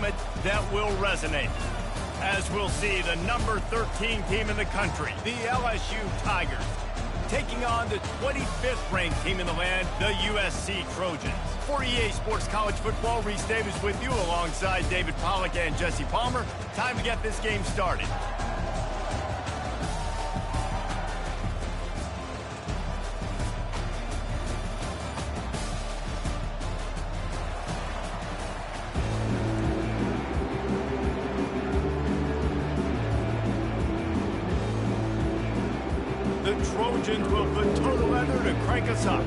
moment that will resonate. As we'll see, the number 13 team in the country, the LSU Tigers, taking on the 25th ranked team in the land, the USC Trojans. For EA Sports College Football, Reese Davis with you alongside David Pollack and Jesse Palmer. Time to get this game started. The Trojans will put total leather to crank us up.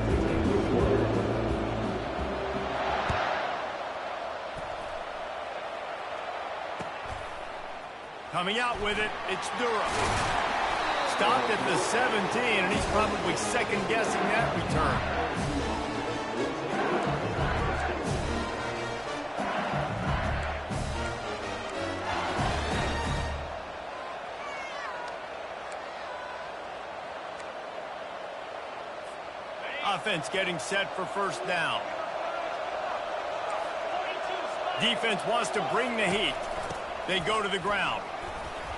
Coming out with it, it's Durham. Stopped at the 17, and he's probably second-guessing that return. Offense getting set for first down. Defense wants to bring the heat. They go to the ground.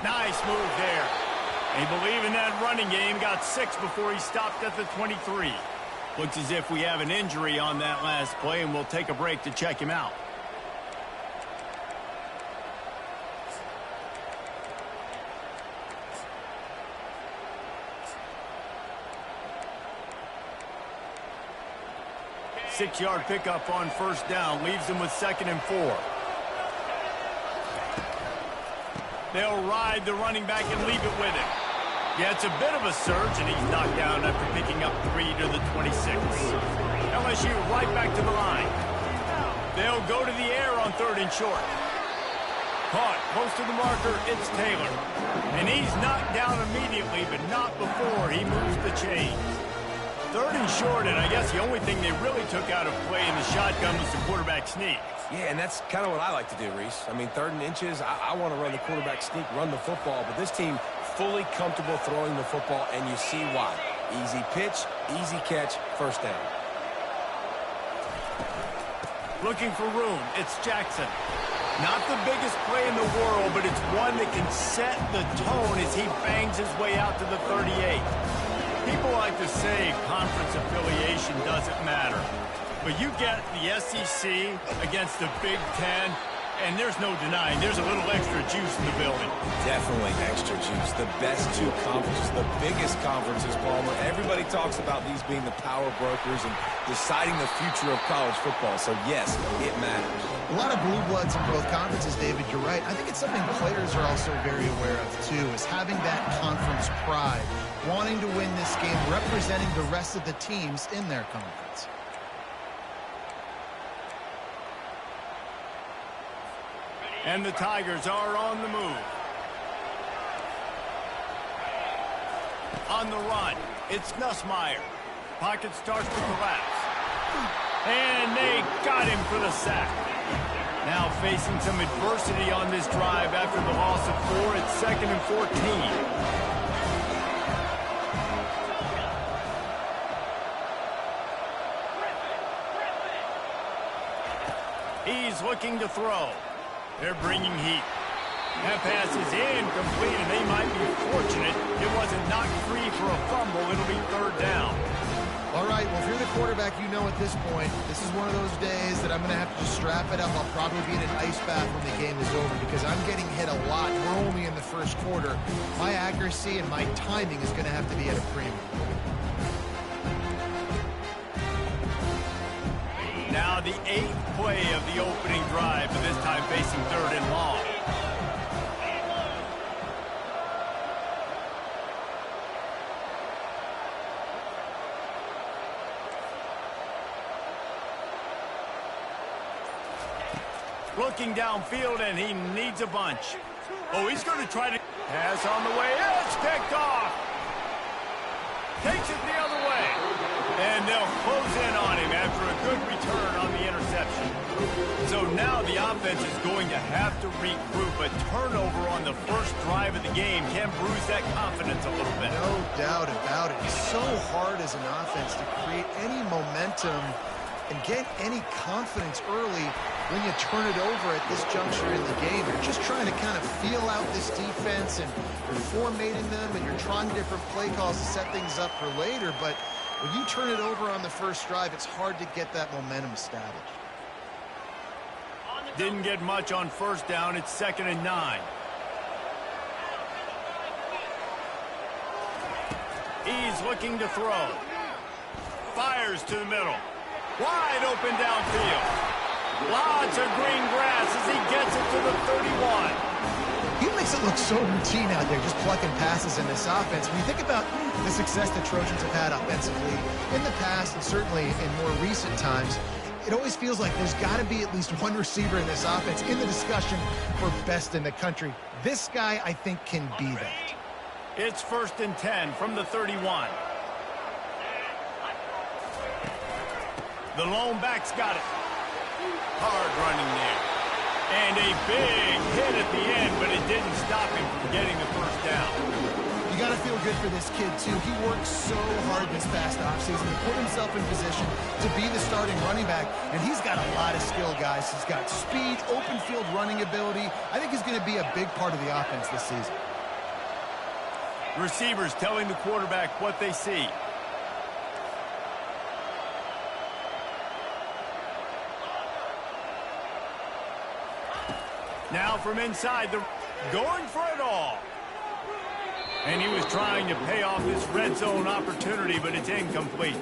Nice move there. They believe in that running game. Got 6 before he stopped at the 23. Looks as if we have an injury on that last play, and we'll take a break to check him out. Six-yard pickup on first down. Leaves them with 2nd and 4. They'll ride the running back and leave it with him. Yeah, it's a bit of a surge, and he's knocked down after picking up 3 to the 26. LSU right back to the line. They'll go to the air on 3rd and short. Caught close to the marker, it's Taylor. And he's knocked down immediately, but not before he moves the chains. 3rd and short, and I guess the only thing they really took out of play in the shotgun was the quarterback sneak. Yeah, and that's kind of what I like to do, Reese. I mean, 3rd and inches, I want to run the quarterback sneak, run the football, but this team fully comfortable throwing the football, and you see why. Easy pitch, easy catch, first down. Looking for room, it's Jackson. Not the biggest play in the world, but it's one that can set the tone as he bangs his way out to the 38. People like to say conference affiliation doesn't matter. But you get the SEC against the Big Ten, and there's no denying there's a little extra juice in the building. Definitely extra juice. The best 2 conferences, the biggest conferences, Palmer. Everybody talks about these being the power brokers and deciding the future of college football. So, yes, it matters. A lot of blue bloods in both conferences, David. You're right. I think it's something players are also very aware of, too, is having that conference pride, wanting to win this game, representing the rest of the teams in their conference. And the Tigers are on the move. On the run, it's Nussmeier. Pocket starts to collapse. And they got him for the sack. Now facing some adversity on this drive after the loss of 4. It's 2nd and 14. He's looking to throw. They're bringing heat. That pass is incomplete, and they might be fortunate it wasn't knocked free for a fumble. It'll be 3rd down. All right, well, if you're the quarterback, you know at this point, this is one of those days that I'm going to have to just strap it up. I'll probably be in an ice bath when the game is over because I'm getting hit a lot. We're only in the first quarter. My accuracy and my timing is going to have to be at a premium. Now the 8th play of the opening drive, but this time facing 3rd and long. Looking downfield, and he needs a bunch. Oh, he's going to try to pass on the way. It's picked off. Takes it the other way. And they'll close in on him after a good return on the interception. So now the offense is going to have to regroup. A turnover on the first drive of the game can bruise that confidence a little bit. No doubt about it. It's so hard as an offense to create any momentum and get any confidence early when you turn it over at this juncture in the game, you're just trying to kind of feel out this defense, and you're formatting them, and you're trying different play calls to set things up for later. But when you turn it over on the first drive, it's hard to get that momentum established. Didn't get much on first down. It's 2nd and 9. He's looking to throw. Fires to the middle. Wide open downfield. Lots of green grass as he gets it to the 31. He makes it look so routine out there, just plucking passes in this offense. When you think about the success the Trojans have had offensively in the past, and certainly in more recent times, it always feels like there's got to be at least one receiver in this offense in the discussion for best in the country. This guy, I think, can be that. It's 1st and 10 from the 31. The lone back's got it. Hard running there. And a big hit at the end, but it didn't stop him from getting the first down. You got to feel good for this kid, too. He worked so hard this past offseason to put himself in position to be the starting running back, and he's got a lot of skill, guys. He's got speed, open field running ability. I think he's going to be a big part of the offense this season. Receivers telling the quarterback what they see. Now from inside, they're going for it all. And he was trying to pay off this red zone opportunity, but it's incomplete.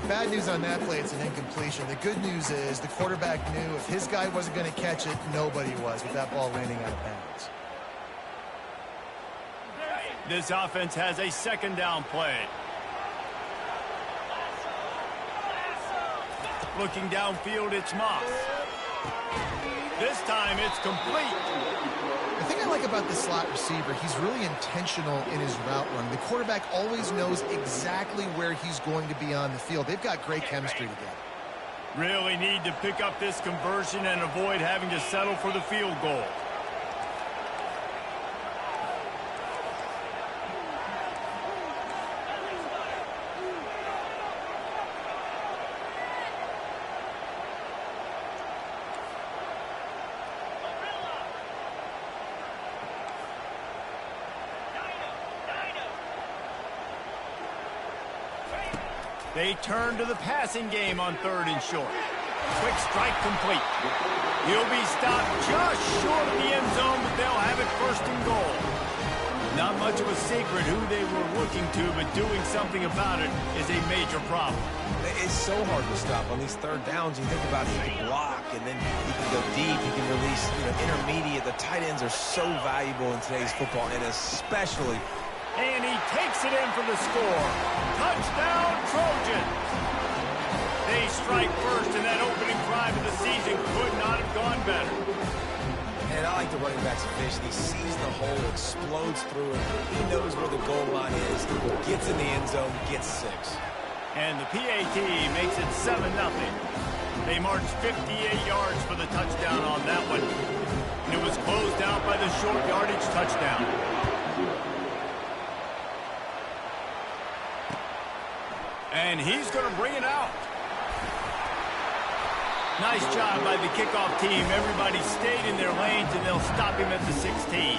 Bad news on that play, it's an incompletion. The good news is the quarterback knew if his guy wasn't going to catch it, nobody was with that ball landing out of bounds. This offense has a 2nd down play. Looking downfield, it's Moss. This time it's complete. The thing I like about the slot receiver, he's really intentional in his route run. The quarterback always knows exactly where he's going to be on the field. They've got great chemistry together. Really need to pick up this conversion and avoid having to settle for the field goal. They turn to the passing game on 3rd and short. Quick strike complete. He'll be stopped just short of the end zone, but they'll have it 1st and goal. Not much of a secret who they were looking to, but doing something about it is a major problem. It's so hard to stop on these 3rd downs. You think about he can block, and then he can go deep. He can release, intermediate. The tight ends are so valuable in today's football, and especially. And he takes it in for the score. Touchdown, Trojans. They strike first, and that opening drive of the season could not have gone better. And I like the running back's vision. He sees the hole, explodes through it. He knows where the goal line is, gets in the end zone, gets 6. And the PAT makes it 7-0. They marched 58 yards for the touchdown on that one. And it was closed out by the short yardage touchdown. And he's going to bring it out. Nice job by the kickoff team. Everybody stayed in their lanes, and they'll stop him at the 16.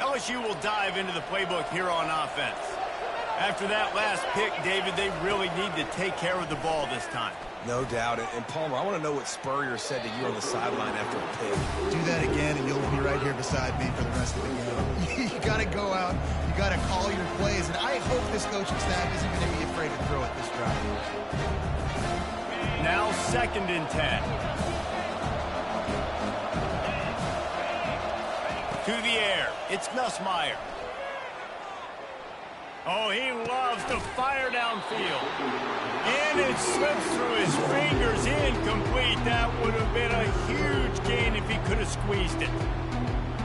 LSU will dive into the playbook here on offense. After that last pick, David, they really need to take care of the ball this time. No doubt. And Palmer, I want to know what Spurrier said to you on the sideline after a pick. Do that again, and you'll be right here beside me for the rest of the game. You got to go out. You got to call your plays. And I hope this coaching staff isn't going to be afraid to throw it this drive. Now 2nd and 10. To the air. It's Nussmeier. Oh, he loves to fire downfield. And it slips through his fingers, incomplete. That would have been a huge gain if he could have squeezed it.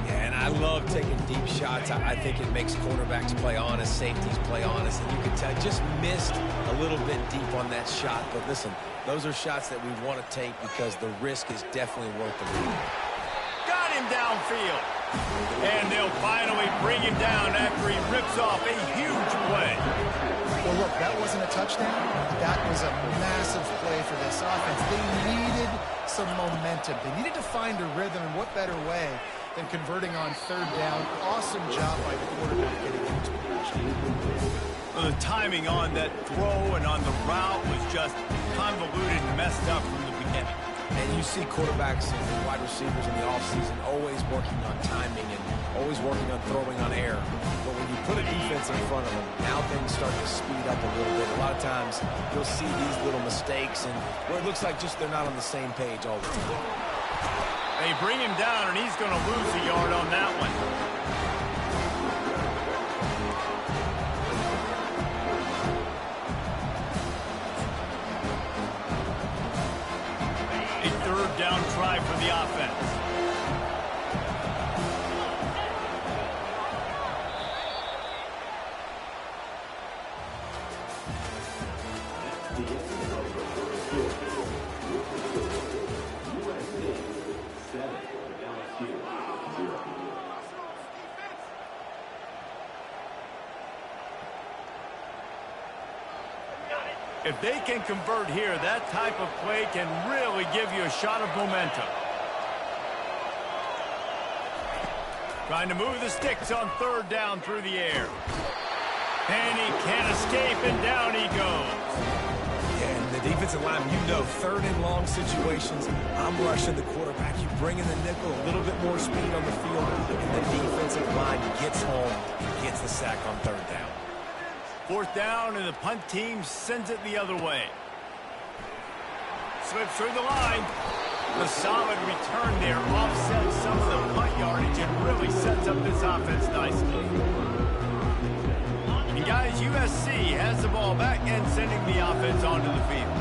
Yeah, and I love taking deep shots. I think it makes cornerbacks play honest, safeties play honest, and you can tell just missed a little bit deep on that shot. But listen, those are shots that we want to take because the risk is definitely worth the risk. Got him downfield. And they'll finally bring him down after he rips off a huge play. Well, look, that wasn't a touchdown. That was a massive play for this offense. They needed some momentum. They needed to find a rhythm, and what better way than converting on third down. Awesome job by the quarterback getting into position. Well, the timing on that throw and on the route was just convoluted and messed up from the beginning. And you see quarterbacks and wide receivers in the offseason always working on timing and always working on throwing on air. But when you put a defense in front of them, now things start to speed up a little bit. A lot of times you'll see these little mistakes and where it looks like just they're not on the same page all the time. They bring him down, and he's going to lose a yard on that one. A third down try for the offense. If they can convert here, that type of play can really give you a shot of momentum. Trying to move the sticks on third down through the air. And he can't escape, and down he goes. Yeah, and the defensive line, you know, third and long situations, I'm rushing the quarterback. You bring in the nickel, a little bit more speed on the field, and the defensive line gets home and gets the sack on third down. Fourth down, and the punt team sends it the other way. Slips through the line. The solid return there offsets some of the punt yardage and really sets up this offense nicely. And guys, USC has the ball back and sending the offense onto the field.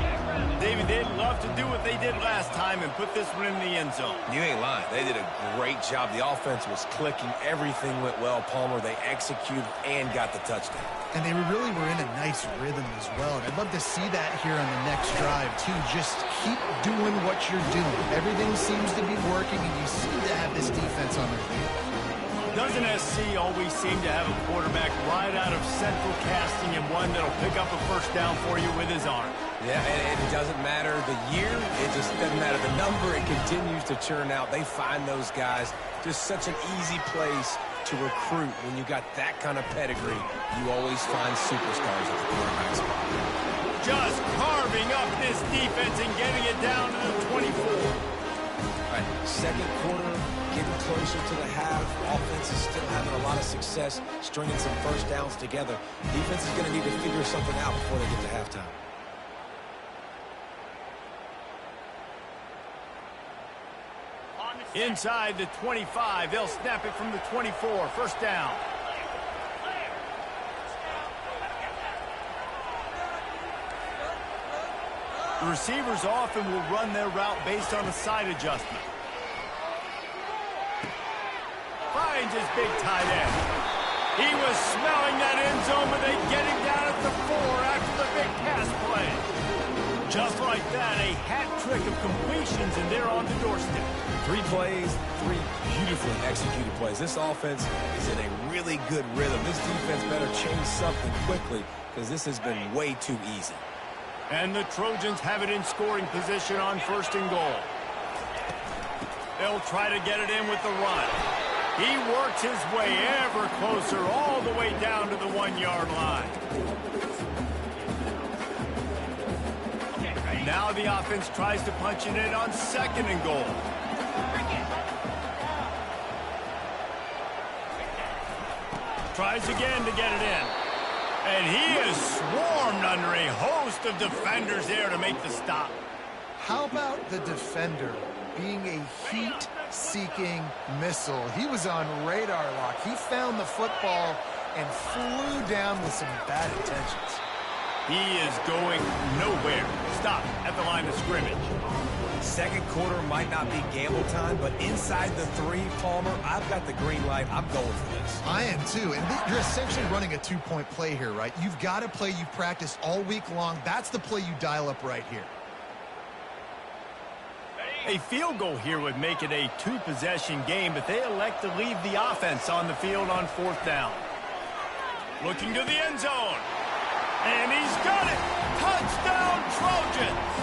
David, they'd love to do what they did last time and put this one in the end zone. You ain't lying. They did a great job. The offense was clicking. Everything went well. Palmer, they executed and got the touchdown. And they really were in a nice rhythm as well. And I'd love to see that here on the next drive, too. Just keep doing what you're doing. Everything seems to be working, and you seem to have this defense on their feet. Doesn't SC always seem to have a quarterback right out of central casting and one that'll pick up a first down for you with his arm? Yeah, and it doesn't matter the year. It just doesn't matter the number. It continues to churn out. They find those guys. Just such an easy place to recruit. When you got that kind of pedigree, you always find superstars at the quarterback spot. Just carving up this defense and getting it down to the 24. All right, second quarter, getting closer to the half. Offense is still having a lot of success stringing some first downs together. Defense is going to need to figure something out before they get to halftime. Inside the 25, they'll snap it from the 24. First down. The receivers often will run their route based on a side adjustment. Finds his big tight end. He was smelling that end zone, but they get him down at the 4 after the big pass play. Just like that, a hat trick of completions, and they're on the doorstep. 3 plays, 3 beautifully executed plays. This offense is in a really good rhythm. This defense better change something quickly because this has been way too easy. And the Trojans have it in scoring position on first and goal. They'll try to get it in with the run. He works his way ever closer all the way down to the 1-yard line. Now the offense tries to punch it in on second and goal. Tries again to get it in. And he is swarmed under a host of defenders there to make the stop. How about the defender being a heat-seeking missile? He was on radar lock. He found the football and flew down with some bad intentions. He is going nowhere. Stop at the line of scrimmage. Second quarter might not be gamble time, but inside the 3, Palmer, I've got the green light. I'm going for this. I am too, and you're essentially running a 2-point play here, right? You've got to play you've practiced all week long. That's the play you dial up right here. A field goal here would make it a 2-possession game, but they elect to leave the offense on the field on 4th down. Looking to the end zone. And he's got it! Touchdown, Trojans!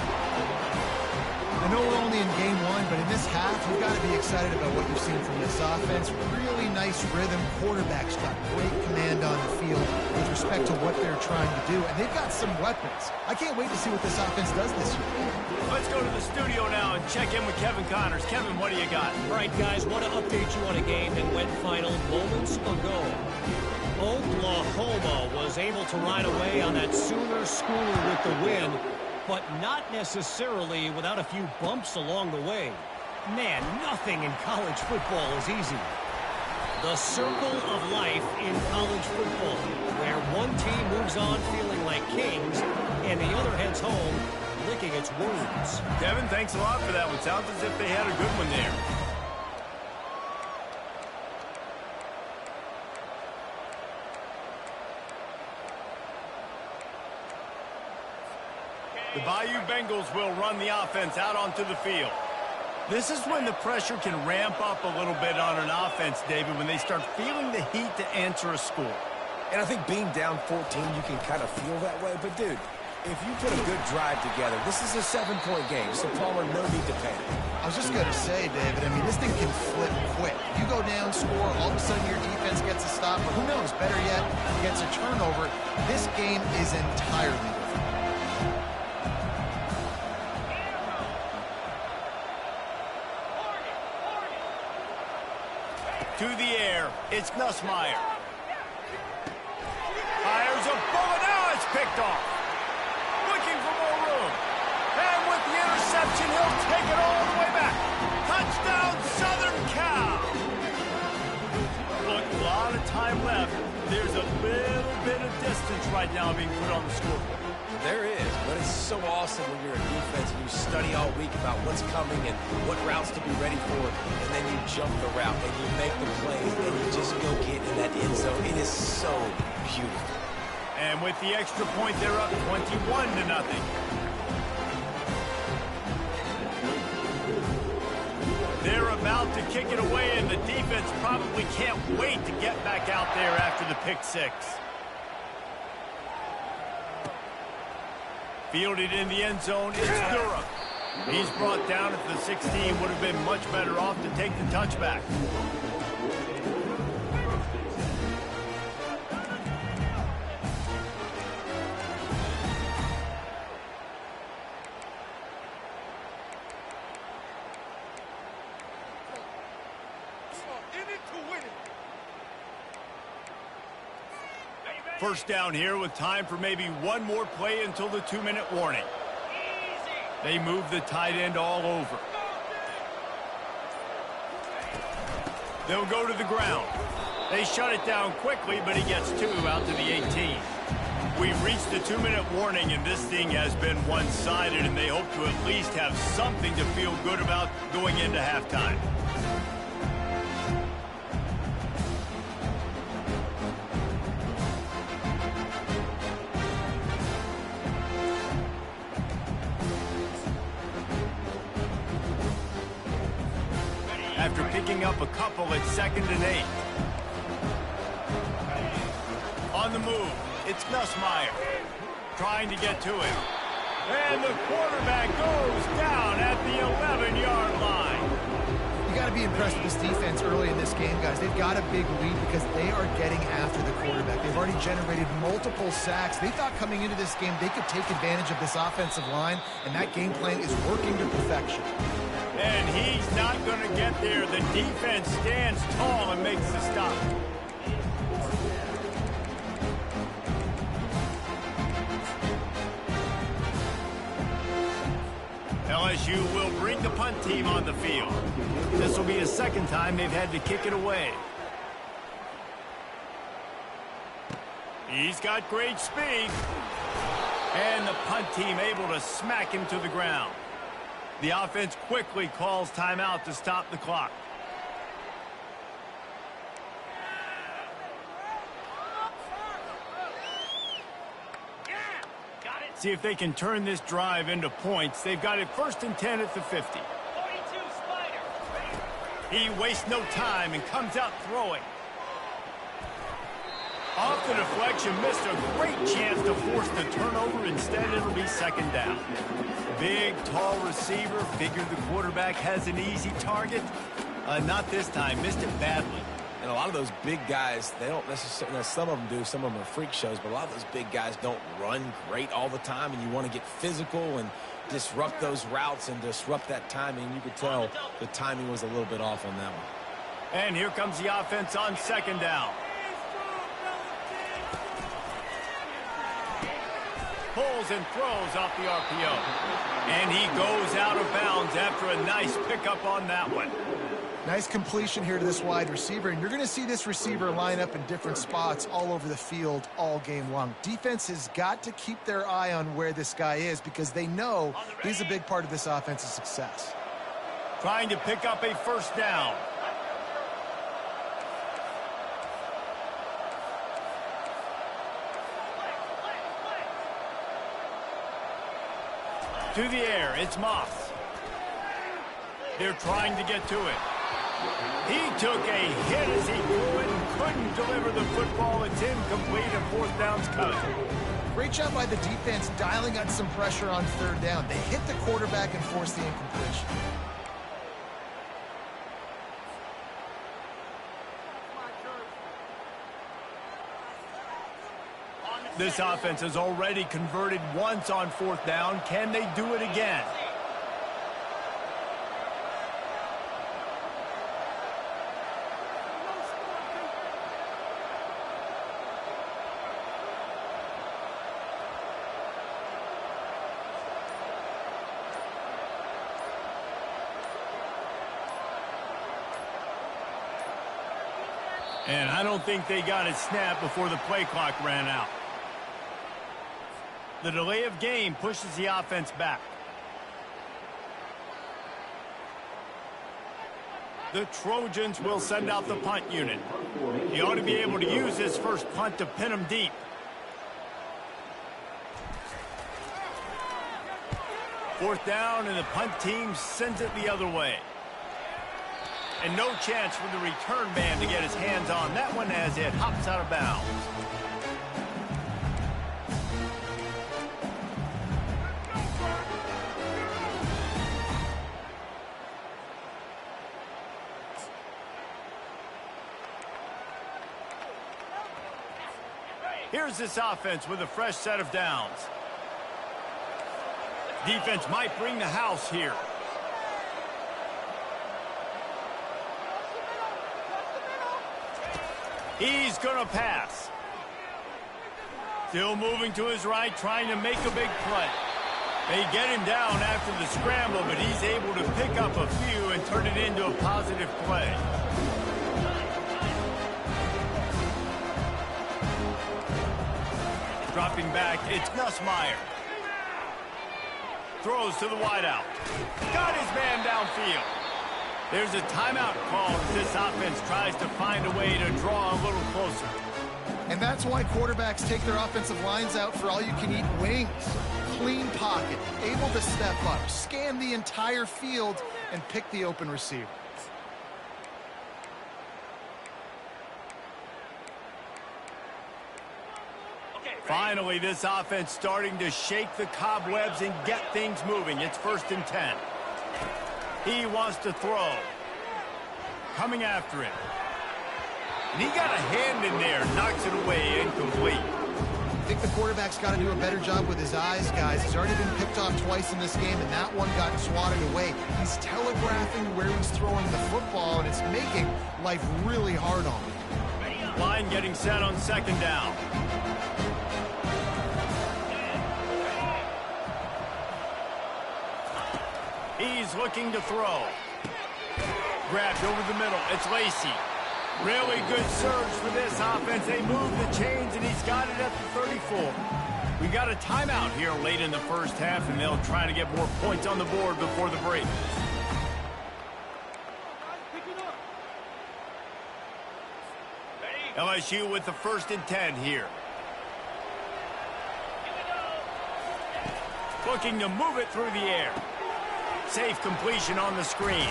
I know we're only in game 1, but in this half, you've got to be excited about what you've seen from this offense. Really nice rhythm. Quarterback's got great command on the field with respect to what they're trying to do, and they've got some weapons. I can't wait to see what this offense does this year. Let's go to the studio now and check in with Kevin Connors. Kevin, what do you got? All right, guys, want to update you on a game that went final moments ago. Oklahoma was able to ride away on that Sooner schooler with the win, but not necessarily without a few bumps along the way. Man, nothing in college football is easy. The circle of life in college football, where one team moves on feeling like kings, and the other heads home licking its wounds. Kevin, thanks a lot for that one. Sounds as if they had a good one there. The Bayou Bengals will run the offense out onto the field. This is when the pressure can ramp up a little bit on an offense, David, when they start feeling the heat to answer a score. And I think being down 14, you can kind of feel that way. But, dude, if you put a good drive together, this is a 7-point game, so Palmer, no need to panic. I was just going to say, David, I mean, this thing can flip quick. You go down, score, all of a sudden your defense gets a stop, or who knows, better yet, gets a turnover. This game is entirely different. To the air, it's Nussmeier. Fires a bullet, now it's picked off. Looking for more room. And with the interception, he'll take it all the way back. Touchdown, Southern Cal. Look, a lot of time left. There's a little bit of distance right now being put on the scoreboard. There is, but it's so awesome when you're a defense and you study all week about what's coming and what routes to be ready for, and then you jump the route and you make the plays and you just go get in that end zone. It is so beautiful. And with the extra point, they're up 21-0. They're about to kick it away, and the defense probably can't wait to get back out there after the pick 6. Fielded in the end zone, it's Durham. He's brought down at the 16, would have been much better off to take the touchback. First down here with time for maybe one more play until the 2-minute warning. They move the tight end all over. They'll go to the ground. They shut it down quickly, but he gets 2 out to the 18. We've reached the 2-minute warning, and this thing has been one-sided, and they hope to at least have something to feel good about going into halftime. After picking up a couple at 2nd and 8. On the move, it's Nussmeier. Trying to get to him. And the quarterback goes down at the 11-yard line. You got to be impressed with this defense early in this game, guys. They've got a big lead because they are getting after the quarterback. They've already generated multiple sacks. They thought coming into this game they could take advantage of this offensive line, and that game plan is working to perfection. And he's not going to get there. The defense stands tall and makes the stop. LSU will bring the punt team on the field. This will be a second time they've had to kick it away. He's got great speed. And the punt team able to smack him to the ground. The offense quickly calls timeout to stop the clock. See if they can turn this drive into points. They've got it 1st and 10 at the 50. He wastes no time and comes out throwing. Off the deflection, missed a great chance to force the turnover. Instead, it'll be 2nd down. Big, tall receiver. Figured the quarterback has an easy target. Not this time. Missed it badly. And a lot of those big guys, they don't necessarily, some of them do, some of them are freak shows, but a lot of those big guys don't run great all the time, and you want to get physical and disrupt those routes and disrupt that timing. You could tell the timing was a little bit off on that one. And here comes the offense on 2nd down. Pulls and throws off the RPO. And he goes out of bounds after a nice pickup on that one. Nice completion here to this wide receiver, and you're going to see this receiver line up in different spots all over the field all game long. Defense has got to keep their eye on where this guy is because they know he's a big part of this offense's success. Trying to pick up a 1st down. To the air, it's Moss. They're trying to get to it. He took a hit as he threw it and couldn't deliver the football. It's incomplete and 4th down's coming. Great job by the defense dialing on some pressure on 3rd down. They hit the quarterback and forced the incompletion. This offense has already converted once on 4th down. Can they do it again? And I don't think they got it snapped before the play clock ran out. The delay of game pushes the offense back. The Trojans will send out the punt unit. He ought to be able to use his first punt to pin him deep. Fourth down, and the punt team sends it the other way. And no chance for the return man to get his hands on that one as it hops out of bounds. Here's this offense with a fresh set of downs. Defense might bring the house here. He's going to pass. Still moving to his right, trying to make a big play. They get him down after the scramble, but he's able to pick up a few and turn it into a positive play. Dropping back, it's Nussmeier. Throws to the wideout. Got his man downfield. There's a timeout call as this offense tries to find a way to draw a little closer. And that's why quarterbacks take their offensive lines out for all-you-can-eat wings. Clean pocket, able to step up, scan the entire field, and pick the open receiver. Finally, this offense starting to shake the cobwebs and get things moving. It's 1st and 10. He wants to throw. Coming after it. And he got a hand in there, knocks it away, incomplete. I think the quarterback's got to do a better job with his eyes, guys. He's already been picked off twice in this game, and that one got swatted away. He's telegraphing where he's throwing the football, and it's making life really hard on him. Line getting set on 2nd down. He's looking to throw. Grabbed over the middle. It's Lacey. Really good surge for this offense. They move the chains, and he's got it at the 34. We got a timeout here late in the first half, and they'll try to get more points on the board before the break. LSU with the 1st and 10 here. Looking to move it through the air. Safe completion on the screen.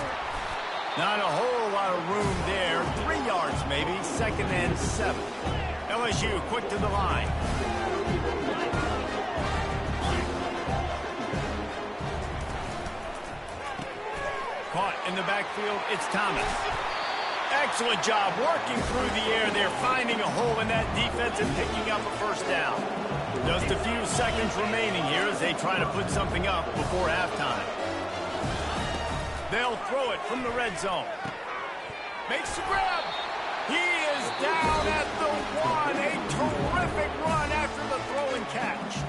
Not a whole lot of room there. 3 yards maybe. 2nd and 7. LSU quick to the line. Caught in the backfield. It's Thomas. Excellent job working through the air there, finding a hole in that defense and picking up a 1st down. Just a few seconds remaining here as they try to put something up before halftime. They'll throw it from the red zone. Makes the grab. He is down at the 1. A terrific run after the throw and catch.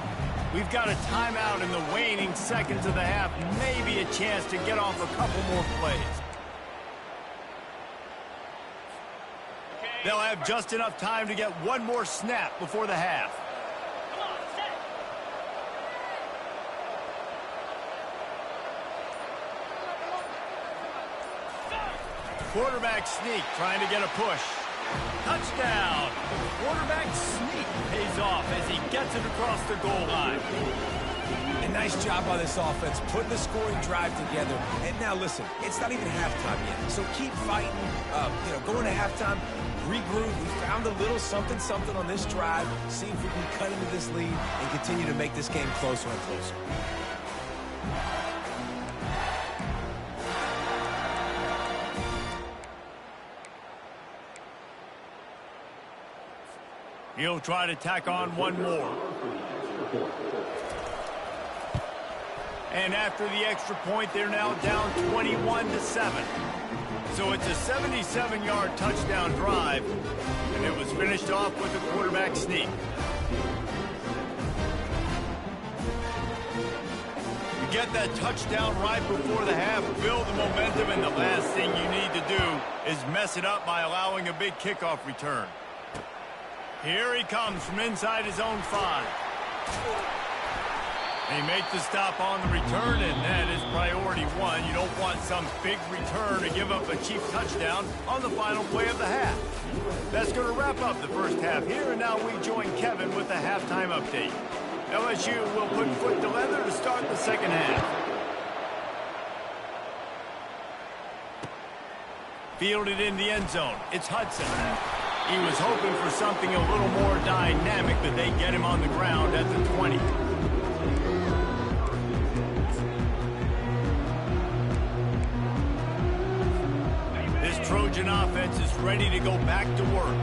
We've got a timeout in the waning seconds of the half. Maybe a chance to get off a couple more plays. They'll have just enough time to get one more snap before the half. Quarterback sneak trying to get a push. Touchdown. Quarterback sneak pays off as he gets it across the goal line. A nice job by this offense, putting the scoring drive together. And now listen, it's not even halftime yet, so keep fighting. Going to halftime, regroup. We found a little something on this drive. See if we can cut into this lead and continue to make this game closer and closer. He'll try to tack on one more. And after the extra point, they're now down 21-7. So it's a 77-yard touchdown drive, and it was finished off with a quarterback sneak. You get that touchdown right before the half, build the momentum, and the last thing you need to do is mess it up by allowing a big kickoff return. Here he comes from inside his own 5. They make the stop on the return, and that is priority 1. You don't want some big return to give up a cheap touchdown on the final play of the half. That's going to wrap up the first half here, and now we join Kevin with the halftime update. LSU will put foot to leather to start the second half. Fielded in the end zone. It's Hudson. He was hoping for something a little more dynamic, but they get him on the ground at the 20. This Trojan offense is ready to go back to work.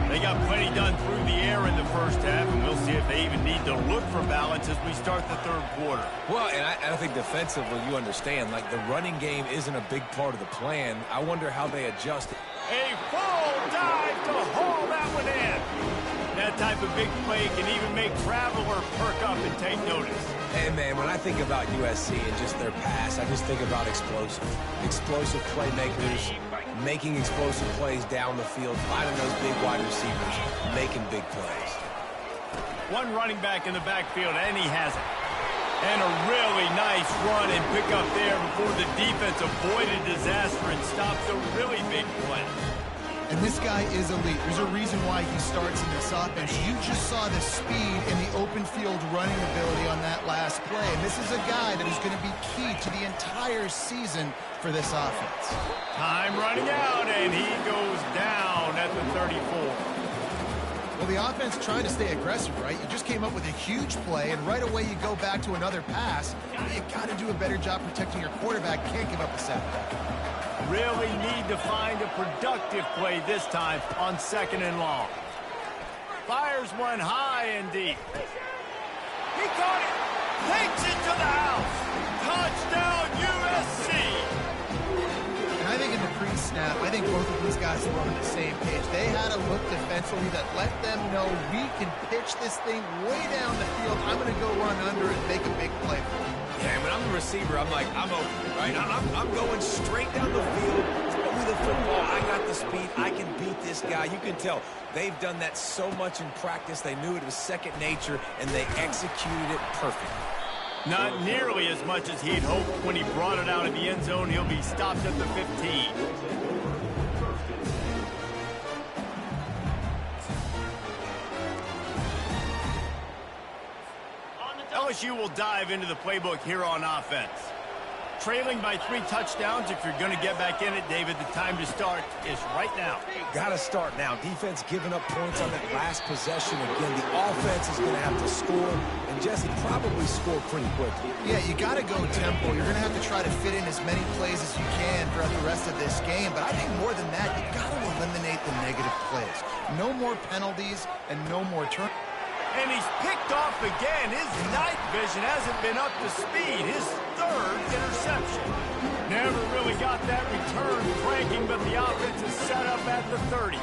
They got plenty done through the air in the first half, and we'll see if they even need to look for balance as we start the third quarter. Well, and I think defensively, you understand, like the running game isn't a big part of the plan. I wonder how they adjust it. A full dive to haul that one in. That type of big play can even make Traveler perk up and take notice. Hey, man, when I think about USC and just their pass, I just think about explosive playmakers, making explosive plays down the field, finding those big wide receivers, making big plays. One running back in the backfield, and he has it. And a really nice run and pick up there before the defense avoided disaster and stopped a really big play. And this guy is elite. There's a reason why he starts in this offense. You just saw the speed and the open field running ability on that last play. And this is a guy that is going to be key to the entire season for this offense. Time running out, and he goes down at the 34. Well, the offense trying to stay aggressive, right? You just came up with a huge play, and right away you go back to another pass. You got to do a better job protecting your quarterback. Can't give up a sack. Really need to find a productive play this time on 2nd and long. Fires one high and deep. He caught it. Takes it to the house. Touchdown, USC. And I think in the pre-snap, I think both of these guys were on the same page. They had a look defensively that let them know we can pitch this thing way down the field. I'm going to go run under and make a big play for them. Yeah, when I'm the receiver, I'm like, I'm open, right? I'm going straight down the field. It's probably the football. I got the speed. I can beat this guy. You can tell they've done that so much in practice. They knew it was second nature, and they executed it perfectly. Not nearly as much as he'd hoped. When he brought it out of the end zone, he'll be stopped at the 15. LSU will dive into the playbook here on offense. Trailing by 3 touchdowns. If you're going to get back in it, David, the time to start is right now. Got to start now. Defense giving up points on that last possession. Again, the offense is going to have to score, and Jesse probably score pretty quickly. Yeah, you got to go tempo. You're going to have to try to fit in as many plays as you can throughout the rest of this game. But I think more than that, you got to eliminate the negative plays. No more penalties and no more turnovers. And he's picked off again. His night vision hasn't been up to speed. His 3rd interception. Never really got that return cranking, but the offense is set up at the 30.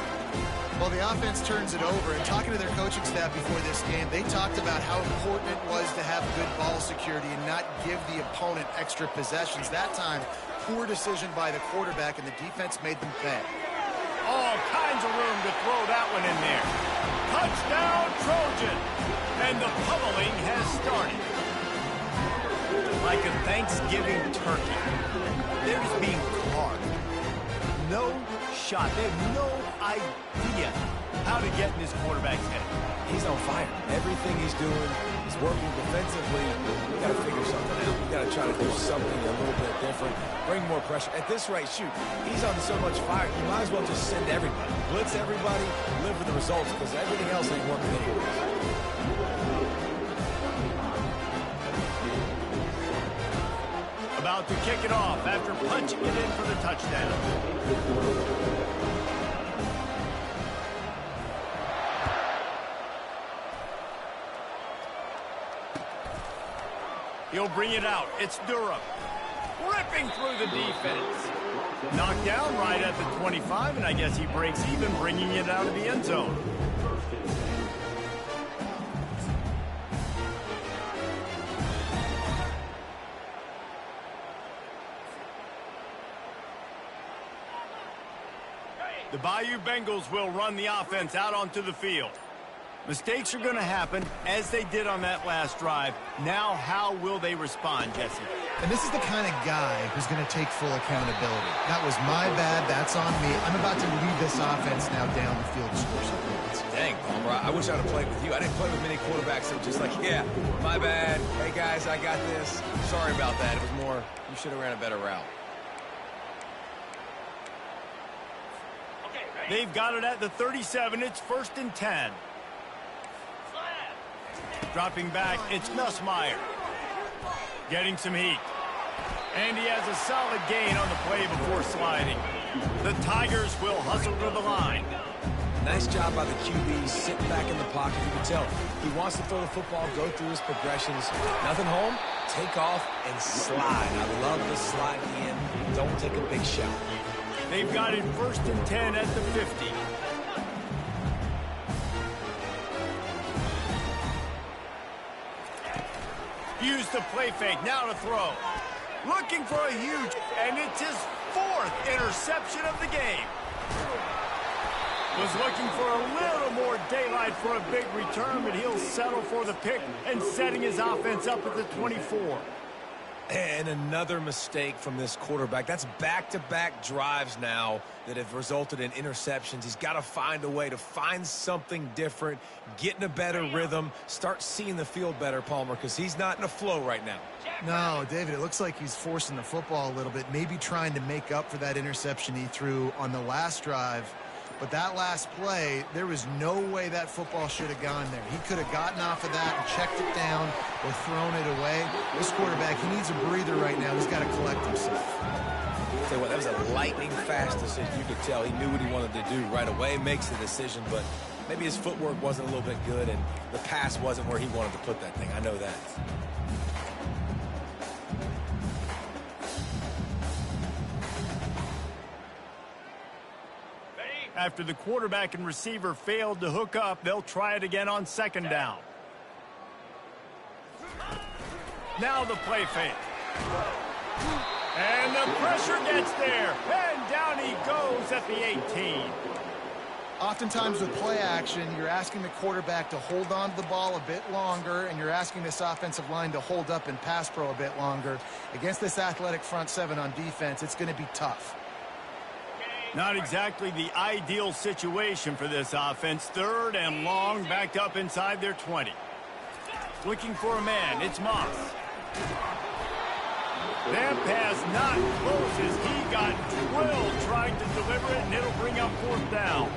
Well, the offense turns it over. And talking to their coaching staff before this game, they talked about how important it was to have good ball security and not give the opponent extra possessions. That time, poor decision by the quarterback, and the defense made them pay. All kinds of room to throw that one in there. Touchdown, Trojan. And the pummeling has started. Like a Thanksgiving turkey. They're just being carved. No shot. They have no idea how to get in this quarterback's head. He's on fire. Everything he's doing is working defensively. We got to figure something out. We got to try to do something a little bit different. Bring more pressure. At this rate, shoot, he's on so much fire, you might as well just send everybody. Blitz everybody, live with the results, because everything else ain't working anyways. About to kick it off after punching it in for the touchdown. He'll bring it out. It's Durham. Ripping through the defense. Knocked down right at the 25, and I guess he breaks even, bringing it out of the end zone. The Bayou Bengals will run the offense out onto the field. Mistakes are going to happen, as they did on that last drive. Now, how will they respond, Jesse? And this is the kind of guy who's going to take full accountability. That was my bad. That's on me. I'm about to lead this offense now down the field to score some points. Dang, Palmer, I wish I'd have played with you. I didn't play with many quarterbacks that were just like, yeah, my bad. Hey, guys, I got this. Sorry about that. It was more, you should have ran a better route. They've got it at the 37. It's 1st and 10. Dropping back, it's Nussmeier. Getting some heat. And he has a solid gain on the play before sliding. The Tigers will hustle to the line. Nice job by the QB, sitting back in the pocket. You can tell he wants to throw the football, go through his progressions. Nothing home, take off, and slide. I love the slide at the end. Don't take a big shot. They've got it 1st and 10 at the 50. Use the play fake, now to throw. Looking for a huge, and it's his 4th interception of the game. Was looking for a little more daylight for a big return, but he'll settle for the pick and setting his offense up at the 24. And another mistake from this quarterback. That's back-to-back drives now that have resulted in interceptions. He's got to find a way to find something different, get in a better rhythm, start seeing the field better, Palmer, because he's not in a flow right now. No, David, it looks like he's forcing the football a little bit, maybe trying to make up for that interception he threw on the last drive. But that last play, there was no way that football should have gone there. He could have gotten off of that and checked it down or thrown it away. This quarterback, he needs a breather right now. He's got to collect himself. Tell you what, that was a lightning-fast decision. You could tell he knew what he wanted to do right away, makes the decision, but maybe his footwork wasn't a little bit good, and the pass wasn't where he wanted to put that thing. I know that. After the quarterback and receiver failed to hook up, they'll try it again on 2nd down. Now the play fake. And the pressure gets there. And down he goes at the 18. Oftentimes with play action, you're asking the quarterback to hold on to the ball a bit longer, and you're asking this offensive line to hold up in pass pro a bit longer. Against this athletic front seven on defense, it's going to be tough. Not exactly the ideal situation for this offense. 3rd and long, backed up inside their 20. Looking for a man, it's Moss. That pass not close as he got drilled trying to deliver it, and it'll bring up 4th down.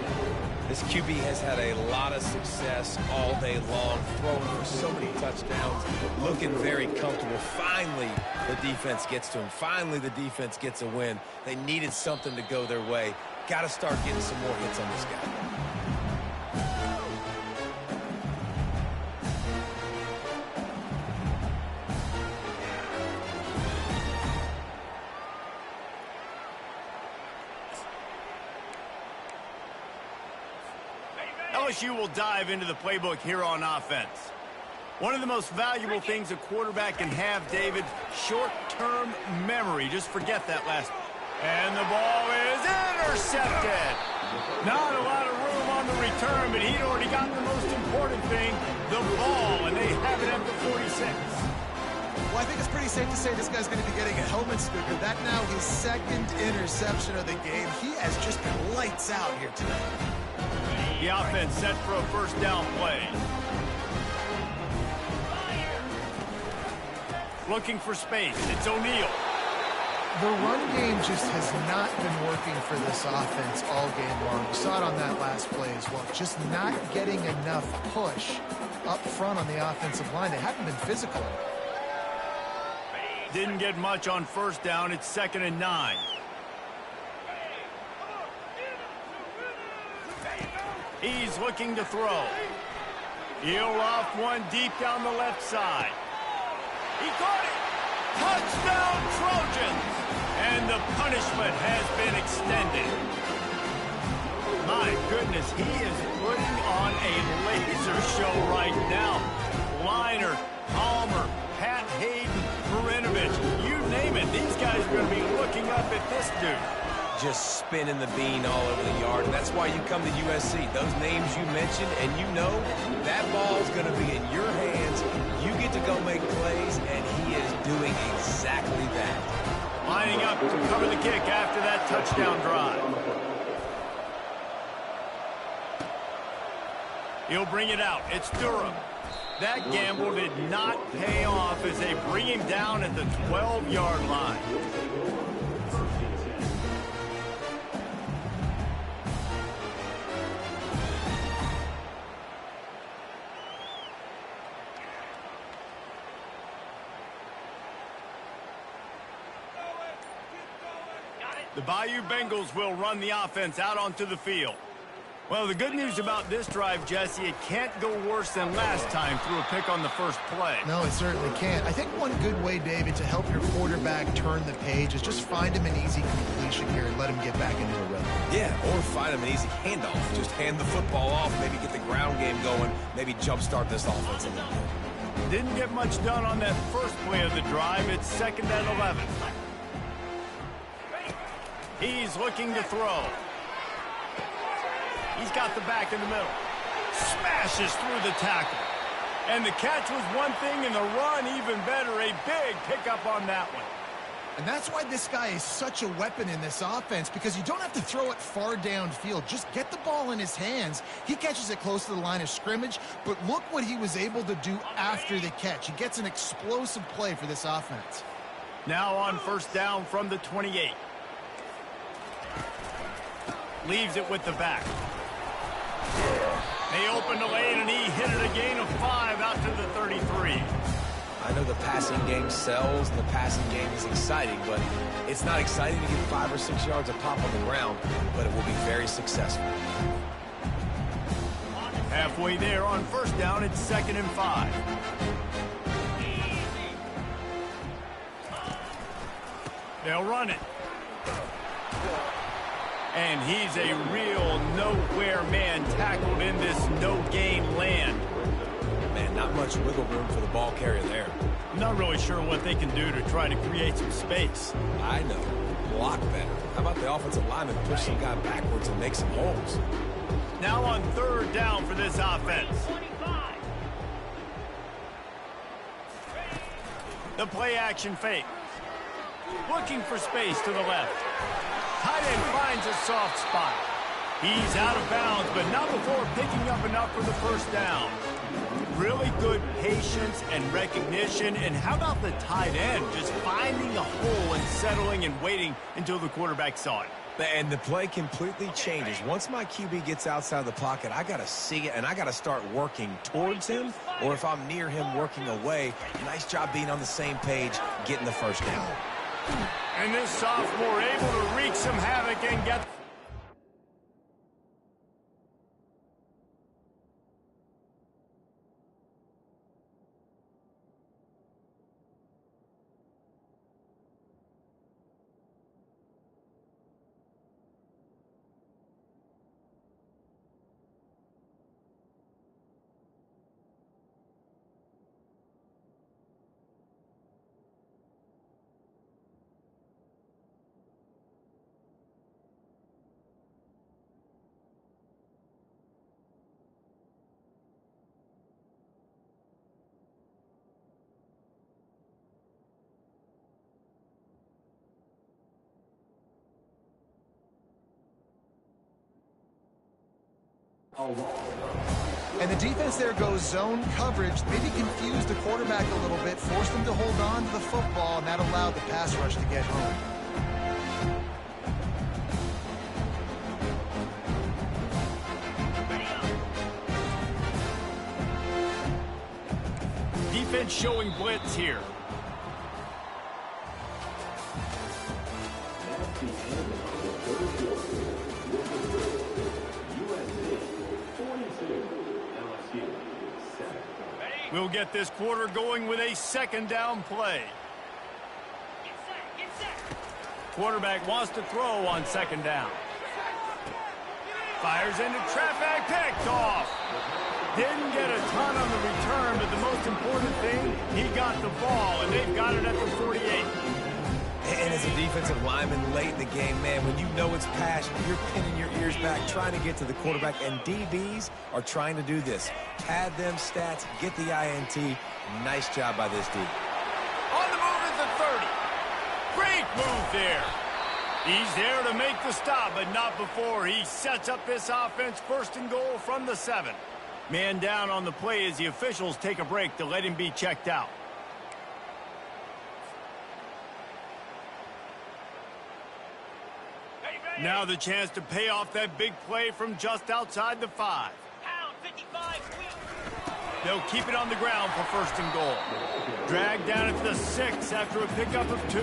This QB has had a lot of success all day long, throwing for so many touchdowns, looking very comfortable. Finally, the defense gets to him. Finally, the defense gets a win. They needed something to go their way. Got to start getting some more hits on this guy. LSU will dive into the playbook here on offense. One of the most valuable things a quarterback can have, David, short-term memory. Just forget that last. And the ball is intercepted. Not a lot of room on the return, but he'd already gotten the most important thing, the ball, and they have it at the 46. Well, I think it's pretty safe to say this guy's going to be getting a helmet sticker. That now his 2nd interception of the game. He has just been lights out here tonight. The offense set for a 1st down play. Looking for space. It's O'Neal. The run game just has not been working for this offense all game long. We saw it on that last play as well. Just not getting enough push up front on the offensive line. They haven't been physical. Didn't get much on 1st down. It's 2nd and 9. He's looking to throw. He'll off one deep down the left side. He caught it. Touchdown, Trojans. And the punishment has been extended. My goodness, he is putting on a laser show right now. Liner, Palmer, Pat Hayden, Marinovich, you name it. These guys are going to be looking up at this dude. Just spinning the bean all over the yard. And that's why you come to USC. Those names you mentioned, and you know that ball's going to be in your hands. You get to go make plays, and he is doing exactly that. Lining up to cover the kick after that touchdown drive. He'll bring it out. It's Durham. That gamble did not pay off as they bring him down at the 12-yard line. The Bayou Bengals will run the offense out onto the field. Well, the good news about this drive, Jesse, it can't go worse than last time through a pick on the first play. No, it certainly can't. I think one good way, David, to help your quarterback turn the page is just find him an easy completion here and let him get back into a rhythm. Yeah, or find him an easy handoff. Just hand the football off, maybe get the ground game going, maybe jumpstart this offense a little bit. Didn't get much done on that first play of the drive. It's 2nd and 11. He's looking to throw. He's got the back in the middle. Smashes through the tackle. And the catch was one thing, and the run even better. A big pickup on that one. And that's why this guy is such a weapon in this offense, because you don't have to throw it far downfield. Just get the ball in his hands. He catches it close to the line of scrimmage, but look what he was able to do after the catch. He gets an explosive play for this offense. Now on 1st down from the 28. Leaves it with the back. They opened the lane, and he hit it a gain of 5 out to the 33. I know the passing game sells, and the passing game is exciting, but it's not exciting to get 5 or 6 yards of pop on the ground, but it will be very successful. Halfway there on 1st down, it's 2nd and 5. They'll run it. And he's a real nowhere man tackled in this no-gain land. Man, Not much wiggle room for the ball carrier there. I'm not really sure what they can do to try to create some space. I know. Block better. How about the offensive lineman push some guy backwards and make some holes? Now on third down for this offense. The play action fake. Looking for space to the left. Tight end finds a soft spot. He's out of bounds, but not before picking up enough for the first down. Really good patience and recognition. And how about the tight end just finding a hole and settling and waiting until the quarterback saw it? And the play completely changes. Once my QB gets outside the pocket, I got to see it, and I got to start working towards him, or if I'm near him, working away. Nice job being on the same page, getting the first down. And this sophomore able to wreak some havoc and get... And the defense there goes zone coverage, maybe confused the quarterback a little bit, forced him to hold on to the football, and that allowed the pass rush to get home. Defense showing blitz here. We'll get this quarter going with a second down play. Quarterback wants to throw on second down. Fires into traffic, picked off. Didn't get a ton on the return, but the most important thing, he got the ball, and they've got it at the 48. And as a defensive lineman late in the game, man, when you know it's pass, you're pinning your ears back, trying to get to the quarterback, and DBs are trying to do this. Pad them stats, get the INT. Nice job by this D. On the move at the 30. Great move there. He's there to make the stop, but not before he sets up this offense first and goal from the 7. Man down on the play as the officials take a break to let him be checked out. Now the chance to pay off that big play from just outside the 5. They'll keep it on the ground for first and goal. Dragged down at the 6 after a pickup of 2.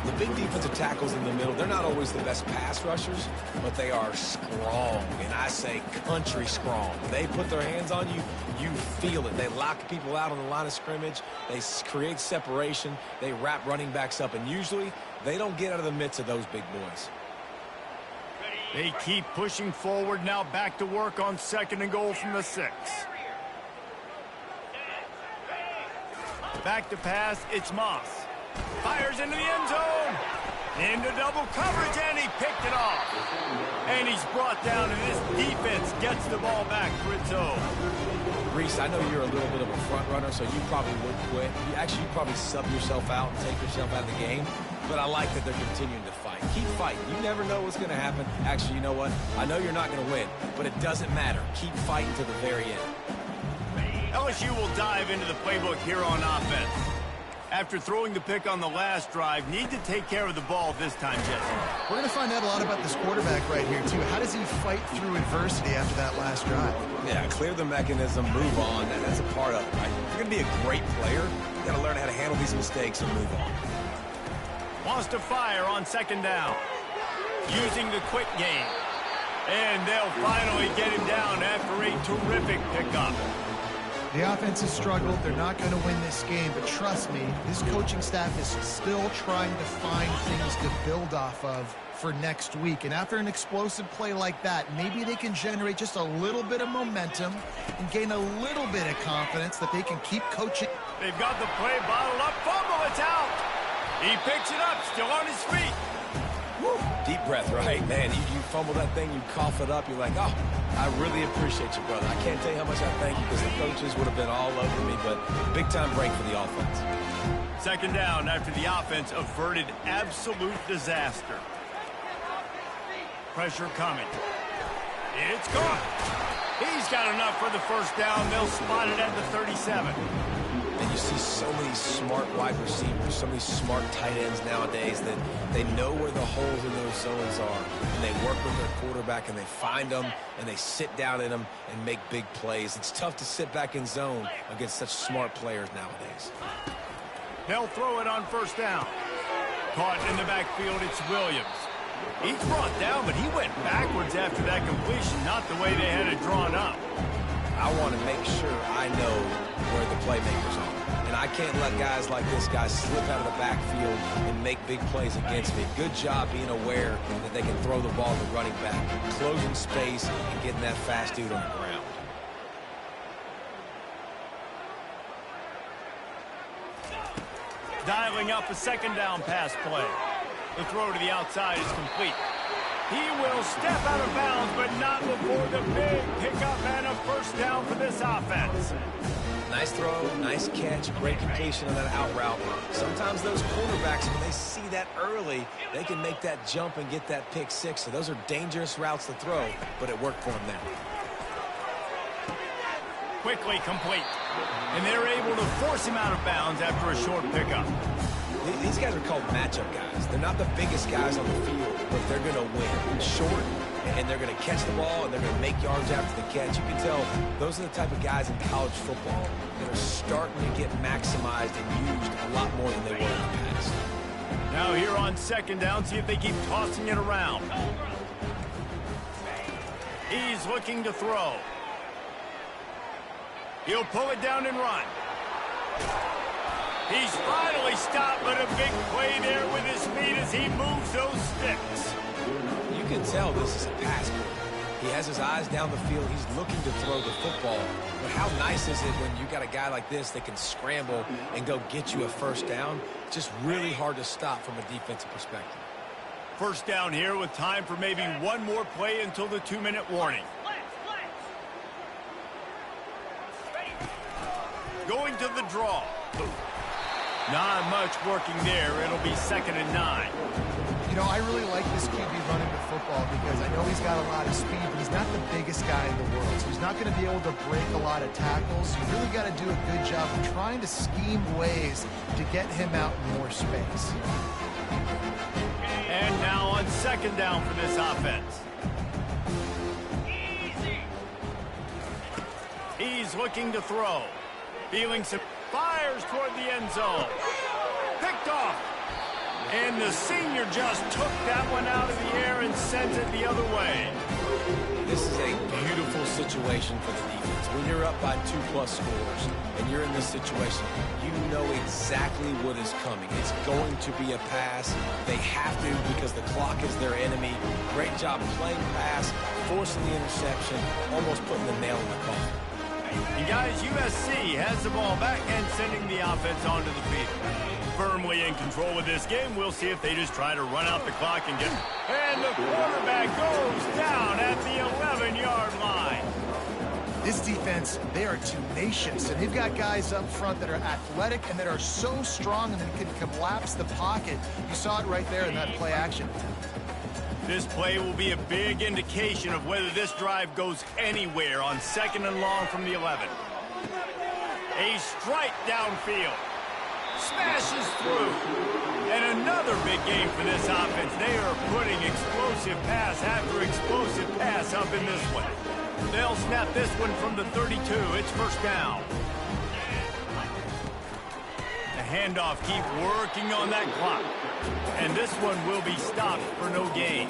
The big defensive tackles in the middle, they're not always the best pass rushers, but they are strong, and I say country strong. When they put their hands on you, you feel it. They lock people out on the line of scrimmage. They create separation. They wrap running backs up, and usually they don't get out of the midst of those big boys. They keep pushing forward, now back to work on second and goal from the 6. Back to pass, it's Moss. Fires into the end zone. Into double coverage, and he picked it off. And he's brought down, and this defense gets the ball back for its own. Reese, I know you're a little bit of a front runner, so you probably would quit. You'd probably sub yourself out and take yourself out of the game. But I like that they're continuing to fight. Keep fighting. You never know what's going to happen. Actually, you know what? I know you're not going to win, but it doesn't matter. Keep fighting to the very end. LSU will dive into the playbook here on offense. After throwing the pick on the last drive, need to take care of the ball this time, Jesse. We're going to find out a lot about this quarterback right here, too. How does he fight through adversity after that last drive? Yeah, clear the mechanism, move on. That's a part of it, right? If you're going to be a great player, you got to learn how to handle these mistakes and move on. Wants to fire on second down. Using the quick game. And they'll finally get him down after a terrific pickup. The offense has struggled. They're not going to win this game, but trust me, this coaching staff is still trying to find things to build off of for next week. And after an explosive play like that, maybe they can generate just a little bit of momentum and gain a little bit of confidence that they can keep coaching. They've got the play bottled up. Fumble, it's out. He picks it up, still on his feet. Woo. Deep breath, right? Man, you fumble that thing, you cough it up, you're like, oh, I really appreciate you, brother. I can't tell you how much I thank you because the coaches would have been all over me, but big-time break for the offense. Second down after the offense averted absolute disaster. Pressure coming. It's caught. He's got enough for the first down. They'll spot it at the 37. And you see so many smart wide receivers, so many smart tight ends nowadays that they know where the holes in those zones are. And they work with their quarterback, and they find them, and they sit down in them and make big plays. It's tough to sit back in zone against such smart players nowadays. They'll throw it on first down. Caught in the backfield, it's Williams. He's brought down, but he went backwards after that completion, not the way they had it drawn up. I want to make sure I know where the playmakers are. And I can't let guys like this guy slip out of the backfield and make big plays against me. Good job being aware that they can throw the ball to the running back, closing space, and getting that fast dude on the ground. Dialing up a second down pass play. The throw to the outside is complete. He will step out of bounds, but not before the big pickup and a first down for this offense. Nice throw, nice catch, great completion on that out route. Sometimes those quarterbacks, when they see that early, they can make that jump and get that pick six. So those are dangerous routes to throw, but it worked for him there. Quickly complete. And they're able to force him out of bounds after a short pickup. These guys are called matchup guys. They're not the biggest guys on the field, but they're going to win. Short, and they're going to catch the ball, and they're going to make yards after the catch. You can tell those are the type of guys in college football that are starting to get maximized and used a lot more than they were in the past. Now here on second down, see if they keep tossing it around. He's looking to throw. He'll pull it down and run. He's finally stopped, but a big play there with his feet as he moves those sticks. You can tell this is a pass play. He has his eyes down the field. He's looking to throw the football. But how nice is it when you got a guy like this that can scramble and go get you a first down? Just really hard to stop from a defensive perspective. First down here with time for maybe one more play until the 2-minute warning. Going to the draw. Not much working there. It'll be 2nd and 9. You know, I really like this QB running the football because I know he's got a lot of speed, but he's not the biggest guy in the world. So he's not going to be able to break a lot of tackles. You really got to do a good job of trying to scheme ways to get him out in more space. And now on second down for this offense. He's looking to throw. Feeling some fires toward the end zone. Picked off. And the senior just took that one out of the air and sends it the other way. This is a beautiful situation for the defense. When you're up by 2+ scores and you're in this situation, you know exactly what is coming. It's going to be a pass. They have to because the clock is their enemy. Great job playing pass, forcing the interception, almost putting the nail in the coffin. And guys, USC has the ball back and sending the offense onto the field. Firmly in control of this game. We'll see if they just try to run out the clock and get... And the quarterback goes down at the 11-yard line. This defense, they are tenacious, and they've got guys up front that are athletic and that are so strong and that can collapse the pocket. You saw it right there in that play action. This play will be a big indication of whether this drive goes anywhere on 2nd and long from the 11. A strike downfield. Smashes through. And another big game for this offense. They are putting explosive pass after explosive pass up in this one. They'll snap this one from the 32. It's first down. The handoff keep working on that clock. And this one will be stopped for no gain.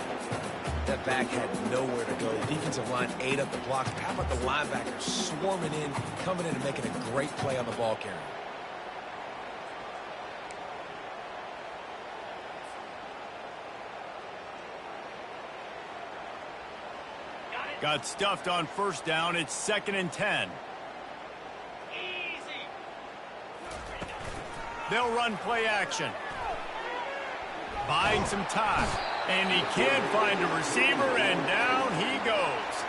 That back had nowhere to go. The defensive line ate up the block. How about the linebackers swarming in, coming in and making a great play on the ball carrier? Got stuffed on first down. It's 2nd and 10. They'll run play action. Buying some time. And he can't find a receiver, and down he goes.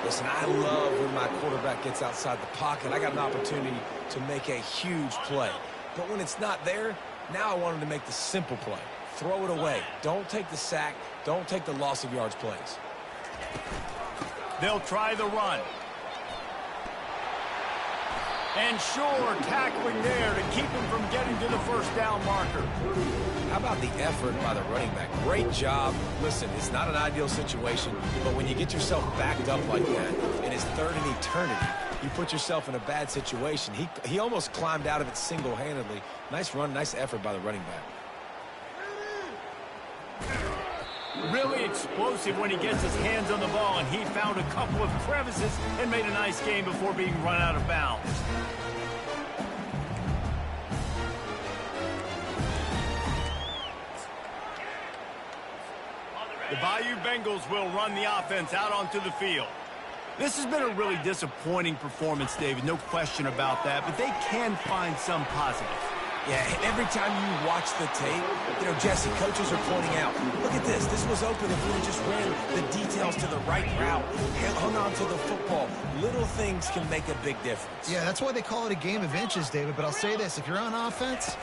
Listen, I love when my quarterback gets outside the pocket. I got an opportunity to make a huge play. But when it's not there, now I want him to make the simple play. Throw it away. Don't take the sack. Don't take the loss of yards plays. They'll try the run. And sure, tackling there to keep him from getting to the first down marker. How about the effort by the running back? Great job. Listen, it's not an ideal situation, but when you get yourself backed up like that, and it's 3rd and eternity, you put yourself in a bad situation. He almost climbed out of it single-handedly. Nice run, nice effort by the running back. Really explosive when he gets his hands on the ball, and he found a couple of crevices and made a nice game before being run out of bounds. The Bayou Bengals will run the offense out onto the field. This has been a really disappointing performance, David, no question about that, but they can find some positives. Yeah, every time you watch the tape, Jesse, coaches are pointing out, look at this. This was open if we just ran the details to the right route, hung on to the football. Little things can make a big difference. Yeah, that's why they call it a game of inches, David. But I'll say this, if you're on offense,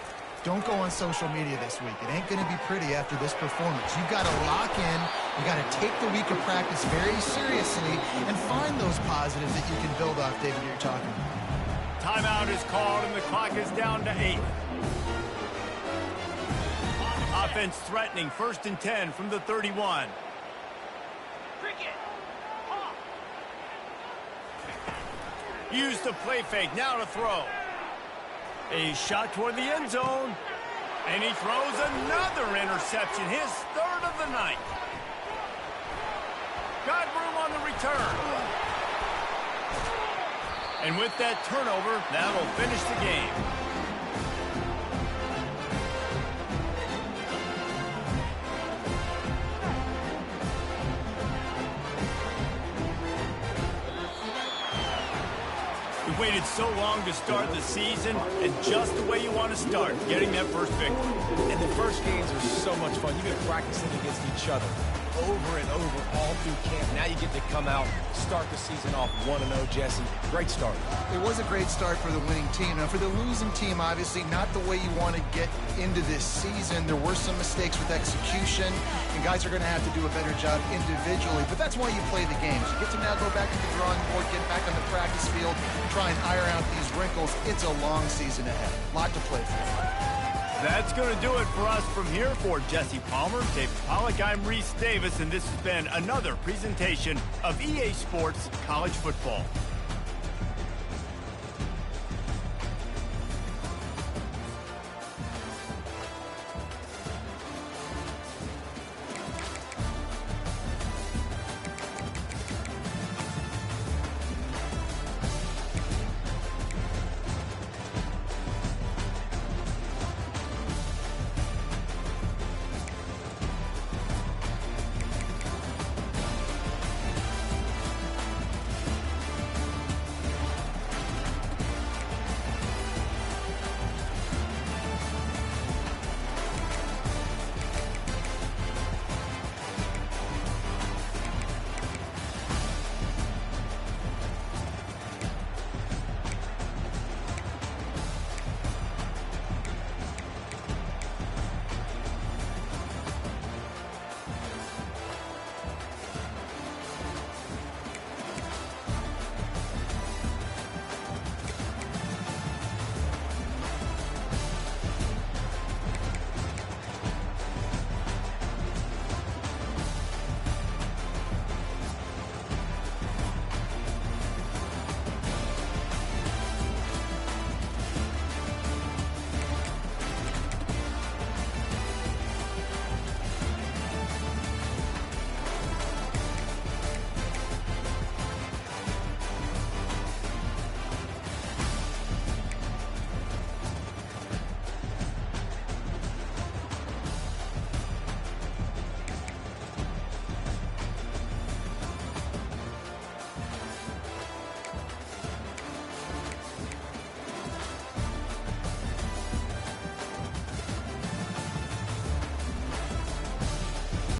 don't go on social media this week. It ain't going to be pretty after this performance. You've got to lock in. You've got to take the week of practice very seriously and find those positives that you can build off, David, you're talking about. Timeout is called, and the clock is down to 8. Offense threatening, 1st and 10 from the 31. Use the play fake, now to throw. A shot toward the end zone. And he throws another interception, his 3rd of the night. Got room on the return. And with that turnover, that'll finish the game. We waited so long to start the season, and just the way you want to start, getting that first victory. And the first games are so much fun. You've been practicing against each other over and over all through camp. Now you get to come out, start the season off 1-0, Jesse. Great start. It was a great start for the winning team. Now, for the losing team, obviously not the way you want to get into this season. There were some mistakes with execution, and guys are going to have to do a better job individually. But that's why you play the games. You get to now go back to the drawing board, get back on the practice field, try and iron out these wrinkles. It's a long season ahead. A lot to play for. That's going to do it for us from here. For Jesse Palmer, David Pollack, I'm Reese Davis, and this has been another presentation of EA Sports College Football.